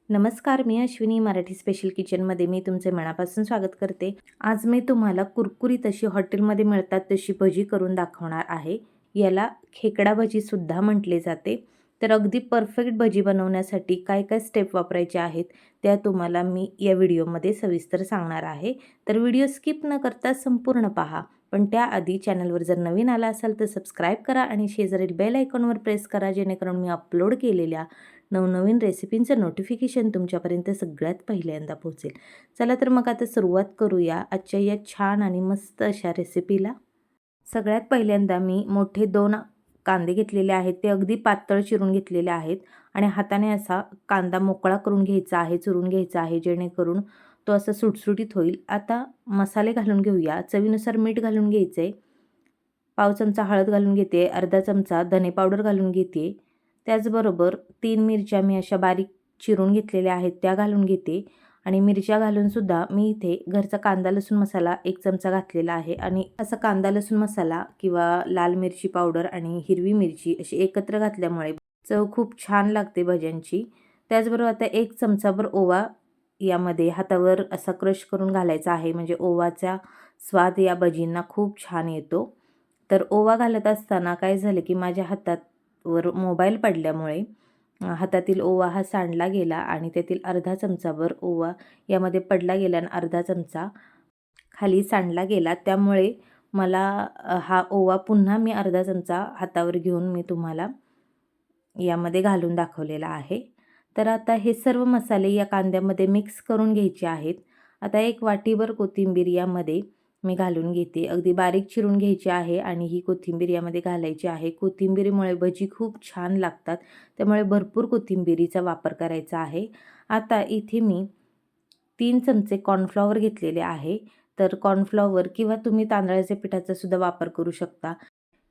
नमस्कार, मी अश्विनी मराठी स्पेशल किचनमध्ये मी तुमचे मनापासून स्वागत करते. आज मी तुम्हाला कुरकुरीत अशी हॉटेलमध्ये मिळतात तशी भजी करून दाखवणार आहे. याला खेकडा भजीसुद्धा म्हटले जाते. तर अगदी परफेक्ट भजी बनवण्यासाठी काय काय स्टेप वापरायचे आहेत त्या तुम्हाला मी या व्हिडिओमध्ये सविस्तर सांगणार आहे. तर व्हिडिओ स्किप न करता संपूर्ण पहा. पण त्याआधी चॅनलवर जर नवीन आला असाल तर सबस्क्राईब करा आणि शेजारील बेल आयकॉनवर प्रेस करा, जेणेकरून मी अपलोड केलेल्या नवनवीन रेसिपींचं नोटिफिकेशन तुमच्यापर्यंत सगळ्यात पहिल्यांदा पोहोचेल. चला तर मग आता सुरुवात करूया आजच्या या छान आणि मस्त अशा रेसिपीला. सगळ्यात पहिल्यांदा मी मोठे 2 कांदे घेतलेले आहेत. ते अगदी पातळ चिरून घेतलेले आहेत आणि हाताने असा कांदा मोकळा करून घ्यायचा आहे, चुरून घ्यायचा आहे, जेणेकरून तो असा सुटसुटीत होईल. आता मसाले घालून घेऊया. चवीनुसार मीठ घालून घ्यायचं आहे. पाव चमचा हळद घालून घेते, अर्धा चमचा धने पावडर घालून घेते. त्याचबरोबर 3 मिरच्या मी अशा बारीक चिरून घेतलेल्या आहेत त्या घालून घेते आणि मिरच्या घालूनसुद्धा मी इथे घरचा कांदा लसूण मसाला 1 चमचा घातलेला आहे. आणि असा कांदा लसूण मसाला किंवा लाल मिरची पावडर आणि हिरवी मिरची अशी एकत्र घातल्यामुळे चव खूप छान लागते भज्यांची. त्याचबरोबर आता 1 चमचाभर ओवा यामध्ये हातावर असा क्रश करून घालायचा आहे, म्हणजे ओवाचा स्वाद या भजींना खूप छान येतो. तर ओवा घालत असताना काय झालं की माझ्या हातावर मोबाईल पडल्यामुळे हातातील ओवा हा सांडला गेला आणि त्यातील अर्धा चमचाभर ओवा यामध्ये पडला गेला आणि अर्धा चमचा खाली सांडला गेला. त्यामुळे मला हा ओवा पुन्हा मी अर्धा चमचा हातावर घेऊन मी तुम्हाला यामध्ये घालून दाखवलेला आहे. तर आता हे सर्व मसाले या कांद्यामध्ये मिक्स करून घ्यायचे आहेत. आता 1 वाटीभर कोथिंबीर यामध्ये मी घालून घेते. अगदी बारीक चिरून घ्यायची आहे आणि ही कोथिंबीर यामध्ये घालायची आहे. कोथिंबीरीमुळे भजी खूप छान लागतात, त्यामुळे भरपूर कोथिंबीरीचा वापर करायचा आहे. आता इथे मी 3 चमचे कॉर्नफ्लॉवर घेतलेले आहे. तर कॉर्नफ्लॉवर किंवा तुम्ही तांदळाच्या पिठाचा सुद्धा वापर करू शकता.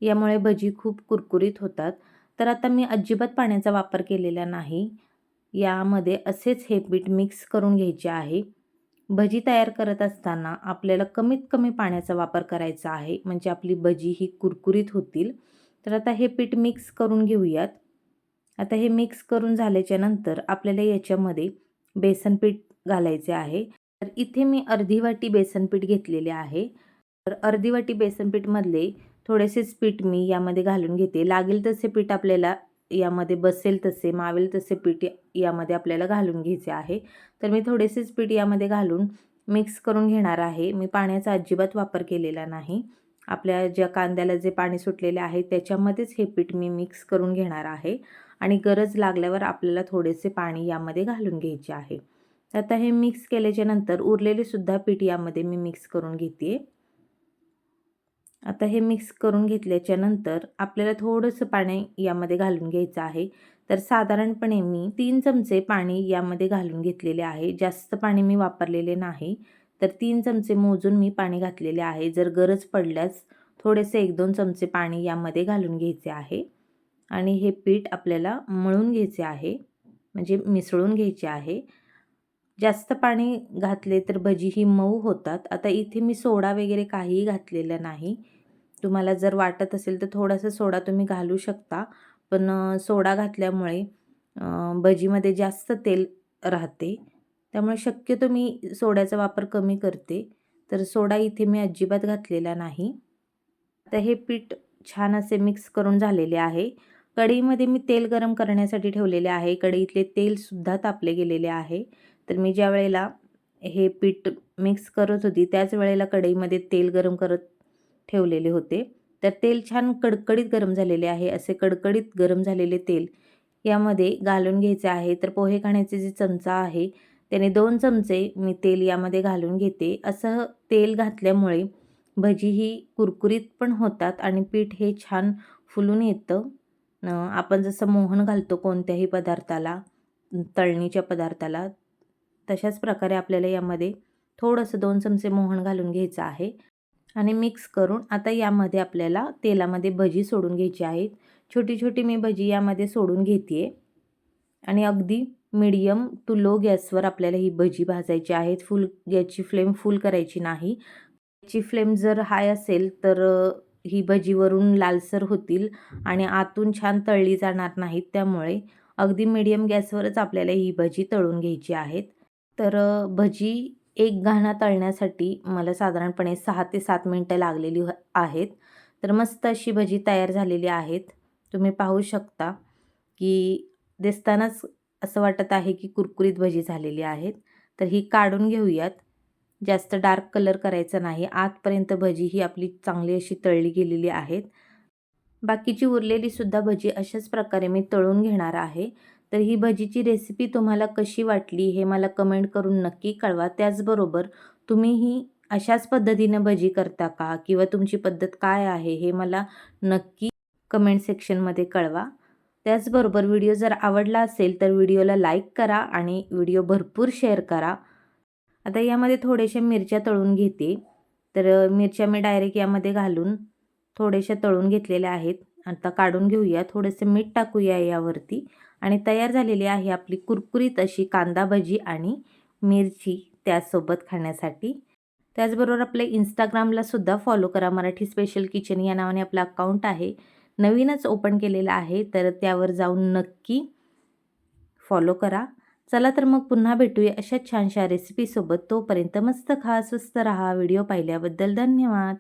यामुळे भजी खूप कुरकुरीत होतात. तर आता मी अजिबात पाण्याचा वापर केलेला नाही. यामध्ये असेच हे पीठ मिक्स करून घ्यायचे आहे. भजी तयार करत असताना आपल्याला कमीत कमी पाण्याचा वापर करायचा आहे, म्हणजे आपली भजी ही कुरकुरीत होतील. तर आता हे पीठ मिक्स करून घेऊयात. आता हे मिक्स करून झाल्याच्या नंतर आपल्याला याच्यामध्ये बेसन पीठ घालायचे आहे. तर इथे मी अर्धी वाटी बेसन पीठ घेतलेले आहे. तर अर्धी वाटी बेसन पीठमधले थोडेसेच पीठ मी यामध्ये घालून घेते. लागेल तसे पीठ आपल्याला यामध्ये बसेल तसे, मावेल तसे पीठ यामध्ये आपल्याला घालून घ्यायचे आहे. तर मी थोडेसेच पीठ यामध्ये घालून मिक्स करून घेणार आहे. मी पाण्याचा अजिबात वापर केलेला नाही. आपल्या ज्या कांद्याला जे पाणी सुटलेले आहे त्याच्यामध्येच हे पीठ मी मिक्स करून घेणार आहे आणि गरज लागल्यावर आपल्याला थोडेसे पाणी यामध्ये घालून घ्यायचे आहे. आता हे मिक्स केल्याच्या नंतर उरलेले सुद्धा पीठ यामध्ये मी मिक्स करून घेते. आता हे मिक्स करून घेतल्याच्या नंतर आपल्याला थोडंसं पाणी यामध्ये घालून घ्यायचं आहे. तर साधारणपणे मी 3 चमचे पाणी यामध्ये घालून घेतलेले आहे. जास्त पाणी मी वापरलेले नाही. तर 3 चमचे मोजून मी पाणी घातलेले आहे. जर गरज पडल्यास थोडेसे 1-2 चमचे पाणी यामध्ये घालून घ्यायचे आहे आणि हे पीठ आपल्याला मळून घ्यायचे आहे, म्हणजे मिसळून घ्यायचे आहे. जास्त पाणी घातले तर भजी ही मऊ होतात. आता इथे मी सोडा वगैरे काहीही घातलेलं नाही. तुम्हाला जर वाटत असेल तर थोडासा सोडा तुम्ही घालू शकता. पण सोडा घातल्यामुळे भजीमध्ये जास्त तेल राहते. त्यामुळे शक्यतो मी सोड्याचा वापर कमी करते. तर सोडा इथे मी अजिबात घातलेला नाही. आता हे पीठ छान असे मिक्स करून झालेले आहे. कढईमध्ये मी तेल गरम करण्यासाठी ठेवलेले आहे. कढईतले तेलसुद्धा तापले गेलेले आहे. तर मी ज्या वेळेला हे पीठ मिक्स करत होती त्याच वेळेला कढईमध्ये तेल गरम करत ठेवलेले होते. तर तेल छान कडकडीत गरम झालेले आहे. असे कडकडीत गरम झालेले तेल यामध्ये घालून घ्यायचे आहे. तर पोहे खाण्याचे जे चमचा आहे त्याने 2 चमचे मी तेल यामध्ये घालून घेते. असं तेल घातल्यामुळे भजी ही कुरकुरीत पण होतात आणि पीठ हे छान फुलून येतं. आपण जसं मोहन घालतो कोणत्याही पदार्थाला, तळणीच्या पदार्थाला, तशाच प्रकारे आपल्याला यामध्ये थोडंसं 2 चमचे मोहन घालून घ्यायचं आहे आणि मिक्स करून आता यामध्ये आपल्याला तेलामध्ये भजी सोडून घ्यायची आहेत. छोटी छोटी मी भजी यामध्ये सोडून घेते आहे आणि अगदी मीडियम टू लो गॅसवर आपल्याला ही भजी भाजायची आहेत. गॅसची फ्लेम फुल करायची नाही. ची फ्लेम जर हाय असेल तर ही भजी वरून लालसर होतील आणि आतून छान तळली जाणार नाहीत. त्यामुळे अगदी मीडियम गॅसवरच आपल्याला ही भजी तळून घ्यायची आहेत. तर भजी एक घाणा तळण्यासाठी मला साधारणपणे 6 ते 7 मिनिटं लागलेली आहेत. तर मस्त अशी भजी तयार झालेली आहेत. तुम्ही पाहू शकता की दिसतानाच असं वाटत आहे की कुरकुरीत भजी झालेली आहेत. तर ही काढून घेऊयात. जास्त डार्क कलर करायचा नाही. आतपर्यंत भजी ही आपली चांगली अशी तळली गेलेली आहेत. बाकीची उरलेली सुद्धा भजी अशाच प्रकारे मी तळून घेणार आहे. तर ही भजीची रेसिपी तुम्हाला कशी वाटली हे मला कमेंट करून नक्की कळवा. त्याचबरोबर तुम्हीही अशाच पद्धतीनं भजी करता का? किंवा तुमची पद्धत काय आहे हे मला नक्की कमेंट सेक्शनमध्ये कळवा. त्याचबरोबर व्हिडिओ जर आवडला असेल तर व्हिडिओला लाईक करा आणि व्हिडिओ भरपूर शेअर करा. आता यामध्ये थोड्याशा मिरच्या तळून घेते. तर मिरच्या मी डायरेक्ट यामध्ये घालून थोड्याशा तळून घेतलेल्या आहेत. आता काढून घेऊया. थोडंसं मीठ टाकूया यावरती आणि तयार झालेली आहे आपली कुरकुरीत अशी कांदा भजी आणि मिरची त्यासोबत खाण्यासाठी. त्याचबरोबर आपल्या Instagramला सुद्धा फॉलो करा. मराठी स्पेशल किचन या नावाने आपलं अकाउंट आहे. नवीनच ओपन केलेलं आहे. तर त्यावर जाऊन नक्की फॉलो करा. चला तर मग पुन्हा भेटूया अशा छानशा रेसिपीसोबत. तोपर्यंत मस्त खा, स्वस्त रहा. व्हिडिओ पाहिल्याबद्दल धन्यवाद.